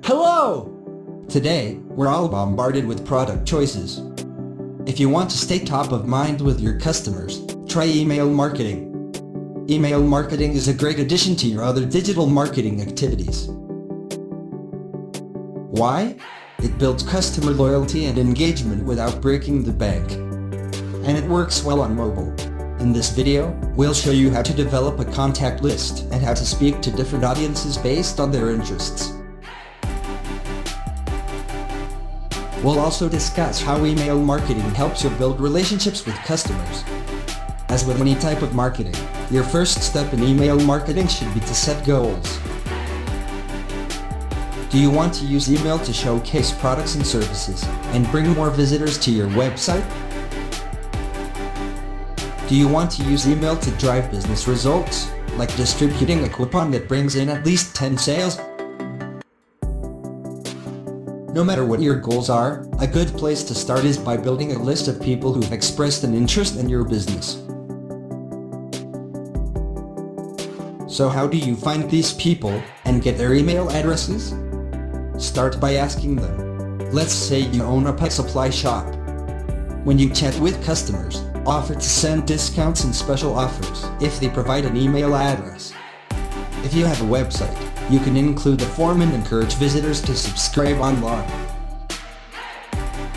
Hello! Today, we're all bombarded with product choices. If you want to stay top of mind with your customers, try email marketing. Email marketing is a great addition to your other digital marketing activities. Why? It builds customer loyalty and engagement without breaking the bank. And it works well on mobile. In this video, we'll show you how to develop a contact list and how to speak to different audiences based on their interests. We'll also discuss how email marketing helps you build relationships with customers. As with any type of marketing, your first step in email marketing should be to set goals. Do you want to use email to showcase products and services and bring more visitors to your website? Do you want to use email to drive business results, like distributing a coupon that brings in at least 10 sales? No matter what your goals are, a good place to start is by building a list of people who've expressed an interest in your business. So how do you find these people and get their email addresses? Start by asking them. Let's say you own a pet supply shop. When you chat with customers, offer to send discounts and special offers if they provide an email address. If you have a website, you can include the form and encourage visitors to subscribe online.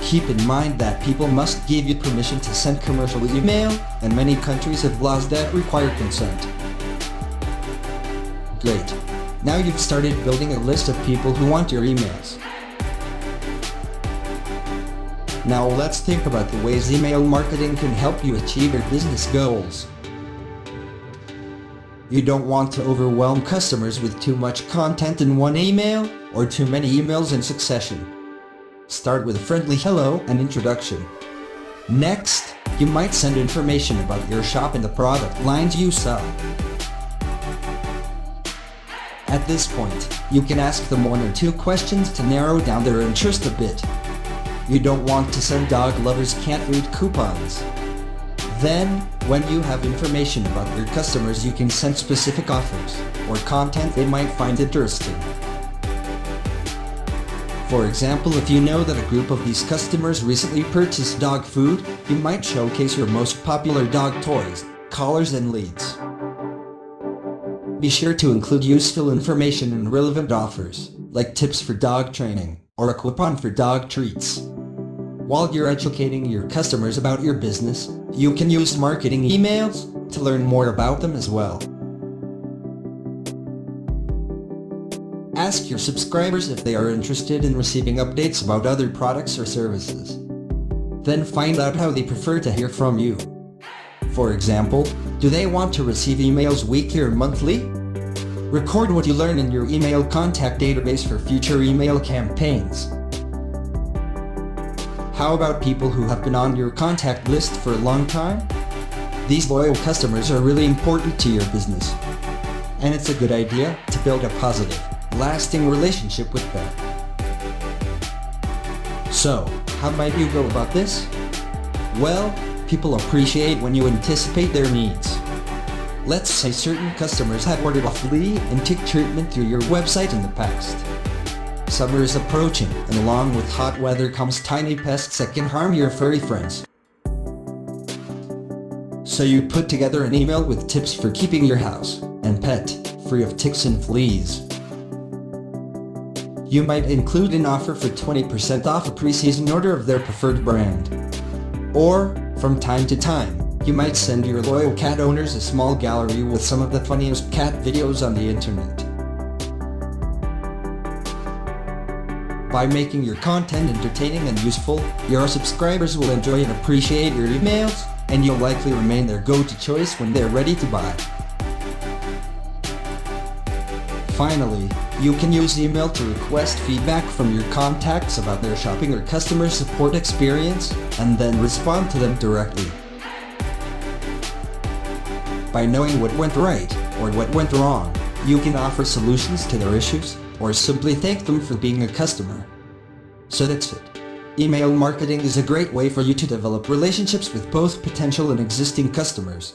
Keep in mind that people must give you permission to send commercial email, and many countries have laws that require consent. Great. Now you've started building a list of people who want your emails. Now let's think about the ways email marketing can help you achieve your business goals. You don't want to overwhelm customers with too much content in one email or too many emails in succession. Start with a friendly hello and introduction. Next, you might send information about your shop and the product lines you sell. At this point, you can ask them one or two questions to narrow down their interest a bit. You don't want to send dog lovers can't read coupons. Then, when you have information about your customers, you can send specific offers or content they might find interesting. For example, if you know that a group of these customers recently purchased dog food, you might showcase your most popular dog toys, collars, and leads. Be sure to include useful information and relevant offers, like tips for dog training or a coupon for dog treats. While you're educating your customers about your business, you can use marketing emails to learn more about them as well. Ask your subscribers if they are interested in receiving updates about other products or services. Then find out how they prefer to hear from you. For example, do they want to receive emails weekly or monthly? Record what you learn in your email contact database for future email campaigns. How about people who have been on your contact list for a long time? These loyal customers are really important to your business, and it's a good idea to build a positive, lasting relationship with them. So, how might you go about this? Well, people appreciate when you anticipate their needs. Let's say certain customers have ordered a flea and tick treatment through your website in the past. Summer is approaching, and along with hot weather comes tiny pests that can harm your furry friends. So you put together an email with tips for keeping your house and pet free of ticks and fleas. You might include an offer for 20% off a pre-season order of their preferred brand. Or, from time to time, you might send your loyal cat owners a small gallery with some of the funniest cat videos on the internet. By making your content entertaining and useful, your subscribers will enjoy and appreciate your emails, and you'll likely remain their go-to choice when they're ready to buy. Finally, you can use email to request feedback from your contacts about their shopping or customer support experience, and then respond to them directly. By knowing what went right or what went wrong, you can offer solutions to their issues, or simply thank them for being a customer. So that's it. Email marketing is a great way for you to develop relationships with both potential and existing customers.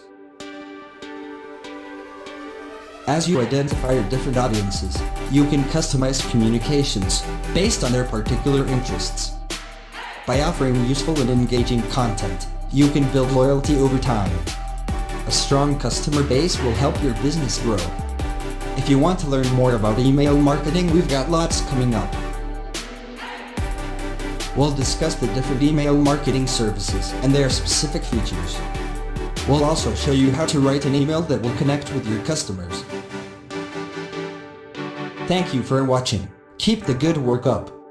As you identify your different audiences, you can customize communications based on their particular interests. By offering useful and engaging content, you can build loyalty over time. A strong customer base will help your business grow. If you want to learn more about email marketing, we've got lots coming up. We'll discuss the different email marketing services and their specific features. We'll also show you how to write an email that will connect with your customers. Thank you for watching. Keep the good work up.